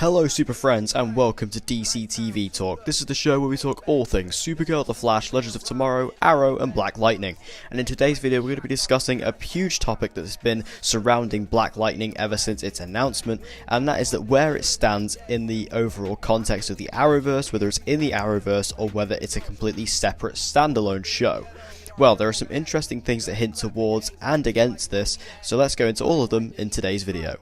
Hello super friends and welcome to DC TV Talk. This is the show where we talk all things Supergirl, The Flash, Legends of Tomorrow, Arrow and Black Lightning. And in today's video we're going to be discussing a huge topic that has been surrounding Black Lightning ever since its announcement, and that is that where it stands in the overall context of the Arrowverse, whether it's in the Arrowverse or whether it's a completely separate standalone show. Well, there are some interesting things that hint towards and against this, so let's go into all of them in today's video.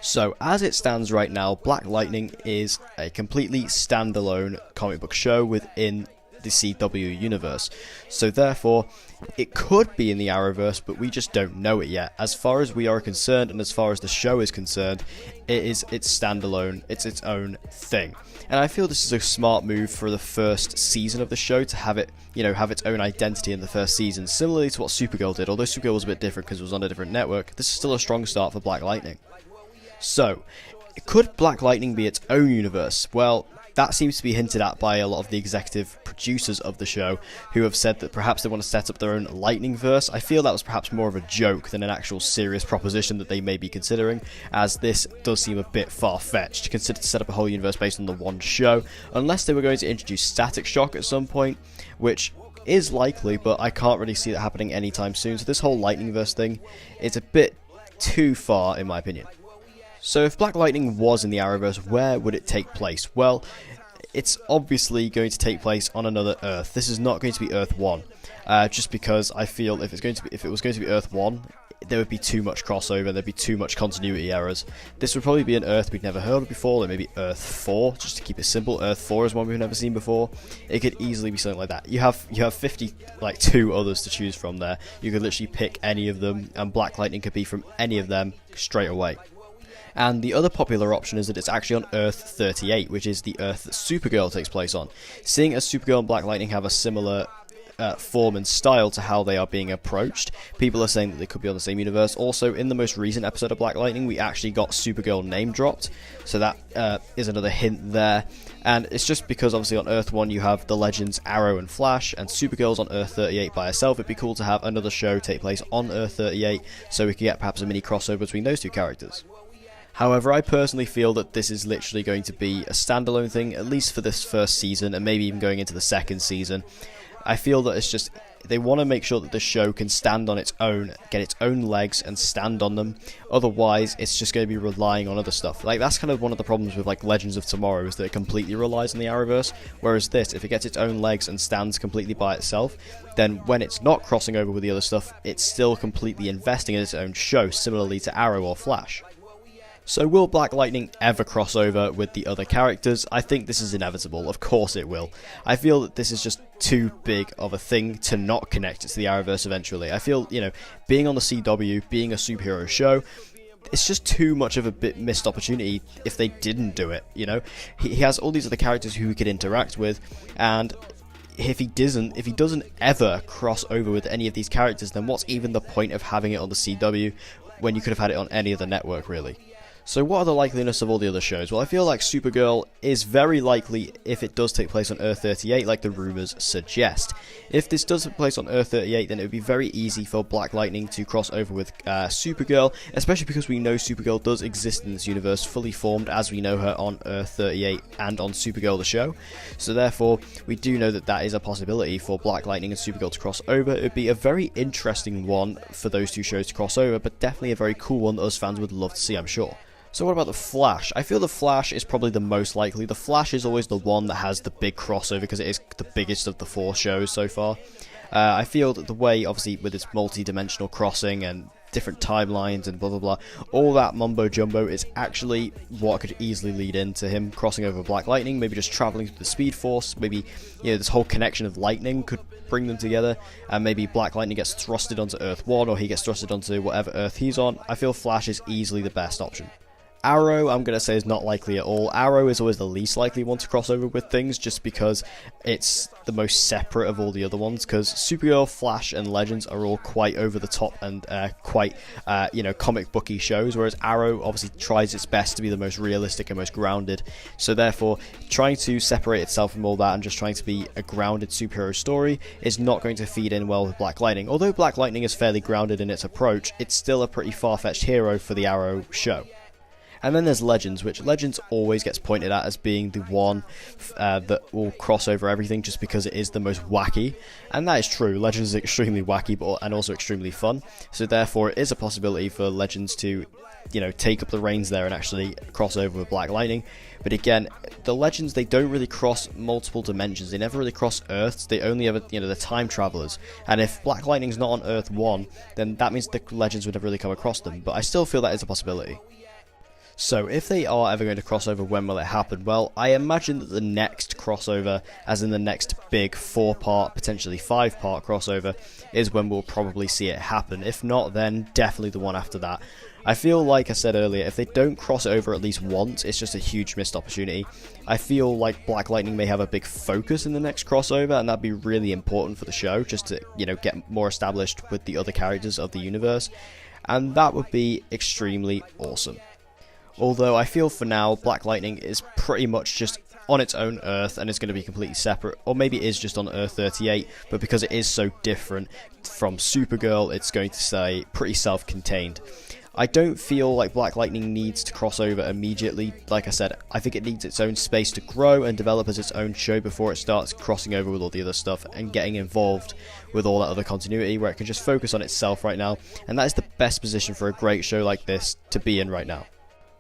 So, as it stands right now, Black Lightning is a completely standalone comic book show within the CW universe. So therefore, it could be in the Arrowverse, but we just don't know it yet. As far as we are concerned, and as far as the show is concerned, it is its standalone, it's its own thing. And I feel this is a smart move for the first season of the show to have it, have its own identity in the first season, similarly to what Supergirl did. Although Supergirl was a bit different because it was on a different network, this is still a strong start for Black Lightning. So, could Black Lightning be its own universe? Well, that seems to be hinted at by a lot of the executive producers of the show, who have said that perhaps they want to set up their own Lightning-verse. I feel that was perhaps more of a joke than an actual serious proposition that they may be considering, as this does seem a bit far-fetched to consider to set up a whole universe based on the one show, unless they were going to introduce Static Shock at some point, which is likely, but I can't really see that happening anytime soon. So this whole Lightning-verse thing is a bit too far, in my opinion. So if Black Lightning was in the Arrowverse, where would it take place? Well, it's obviously going to take place on another Earth. This is not going to be Earth 1, just because I feel if it was going to be Earth 1, there would be too much crossover, there'd be too much continuity errors. This would probably be an Earth we'd never heard of before, or maybe Earth 4, just to keep it simple. Earth 4 is one we've never seen before. It could easily be something like that. You have 52 others to choose from there. You could literally pick any of them, and Black Lightning could be from any of them straight away. And the other popular option is that it's actually on Earth 38, which is the Earth that Supergirl takes place on. Seeing as Supergirl and Black Lightning have a similar form and style to how they are being approached, people are saying that they could be on the same universe. Also, in the most recent episode of Black Lightning, we actually got Supergirl name dropped, so that is another hint there. And it's just because obviously on Earth 1 you have the Legends Arrow and Flash, and Supergirl's on Earth 38 by herself. It'd be cool to have another show take place on Earth 38, so we could get perhaps a mini crossover between those two characters. However, I personally feel that this is literally going to be a standalone thing, at least for this first season, and maybe even going into the second season. I feel that it's just, they want to make sure that the show can stand on its own, get its own legs and stand on them. Otherwise, it's just going to be relying on other stuff. Like, that's kind of one of the problems with like Legends of Tomorrow, is that it completely relies on the Arrowverse. Whereas this, if it gets its own legs and stands completely by itself, then when it's not crossing over with the other stuff, it's still completely investing in its own show, similarly to Arrow or Flash. So will Black Lightning ever cross over with the other characters? I think this is inevitable, of course it will. I feel that this is just too big of a thing to not connect it to the Arrowverse eventually. I feel, being on the CW, being a superhero show, it's just too much of a bit missed opportunity if they didn't do it, He has all these other characters who he could interact with, and if he doesn't ever cross over with any of these characters, then what's even the point of having it on the CW when you could have had it on any other network, really? So what are the likeliness of all the other shows? Well, I feel like Supergirl is very likely if it does take place on Earth 38, like the rumours suggest. If this does take place on Earth 38, then it would be very easy for Black Lightning to cross over with Supergirl, especially because we know Supergirl does exist in this universe, fully formed as we know her on Earth 38 and on Supergirl the show. So therefore, we do know that that is a possibility for Black Lightning and Supergirl to cross over. It would be a very interesting one for those two shows to cross over, but definitely a very cool one that us fans would love to see, I'm sure. So what about the Flash? I feel the Flash is probably the most likely. The Flash is always the one that has the big crossover because it is the biggest of the 4 shows so far. I feel that the way, obviously, with its multi-dimensional crossing and different timelines and blah blah blah, all that mumbo jumbo is actually what could easily lead into him crossing over Black Lightning, maybe just traveling through the Speed Force, maybe this whole connection of lightning could bring them together, and maybe Black Lightning gets thrusted onto Earth 1, or he gets thrusted onto whatever Earth he's on. I feel Flash is easily the best option. Arrow, I'm going to say, is not likely at all. Arrow is always the least likely one to cross over with things, just because it's the most separate of all the other ones, because Supergirl, Flash, and Legends are all quite over the top and quite, comic booky shows, whereas Arrow obviously tries its best to be the most realistic and most grounded. So therefore, trying to separate itself from all that and just trying to be a grounded superhero story is not going to feed in well with Black Lightning. Although Black Lightning is fairly grounded in its approach, it's still a pretty far-fetched hero for the Arrow show. And then there's Legends, which Legends always gets pointed at as being the one that will cross over everything just because it is the most wacky. And that is true. Legends is extremely wacky and also extremely fun. So therefore it is a possibility for Legends to, you know, take up the reins there and actually cross over with Black Lightning. But again, the Legends, they don't really cross multiple dimensions. They never really cross Earths. They only ever, you know, they're time travelers. And if Black Lightning's not on Earth 1, then that means the Legends would never really come across them. But I still feel that is a possibility. So, if they are ever going to cross over, when will it happen? Well, I imagine that the next crossover, as in the next big 4-part, potentially 5-part crossover, is when we'll probably see it happen. If not, then definitely the one after that. I feel like I said earlier, if they don't cross it over at least once, it's just a huge missed opportunity. I feel like Black Lightning may have a big focus in the next crossover, and that'd be really important for the show, just to, you know, get more established with the other characters of the universe. And that would be extremely awesome. Although I feel for now, Black Lightning is pretty much just on its own Earth and is going to be completely separate, or maybe it is just on Earth 38, but because it is so different from Supergirl, it's going to stay pretty self-contained. I don't feel like Black Lightning needs to cross over immediately. Like I said, I think it needs its own space to grow and develop as its own show before it starts crossing over with all the other stuff and getting involved with all that other continuity, where it can just focus on itself right now, and that is the best position for a great show like this to be in right now.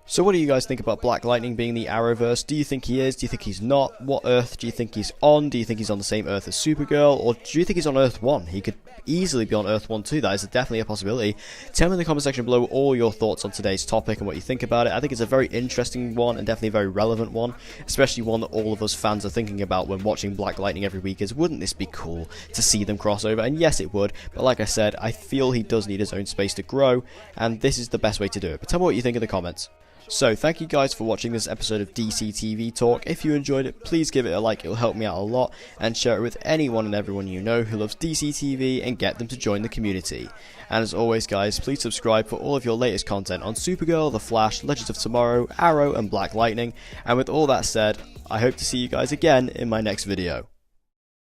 So what do you guys think about Black Lightning being the Arrowverse? Do you think he is? Do you think he's not? What Earth do you think he's on? Do you think he's on the same Earth as Supergirl? Or do you think he's on Earth 1? He could easily be on Earth 1 too. That is definitely a possibility. Tell me in the comment section below all your thoughts on today's topic and what you think about it. I think it's a very interesting one and definitely a very relevant one, especially one that all of us fans are thinking about when watching Black Lightning every week, is wouldn't this be cool to see them cross over? And yes, it would, but like I said, I feel he does need his own space to grow, and this is the best way to do it. But tell me what you think in the comments. So, thank you guys for watching this episode of DC TV Talk. If you enjoyed it, please give it a like, it will help me out a lot, and share it with anyone and everyone you know who loves DC TV and get them to join the community. And as always guys, please subscribe for all of your latest content on Supergirl, The Flash, Legends of Tomorrow, Arrow and Black Lightning. And with all that said, I hope to see you guys again in my next video.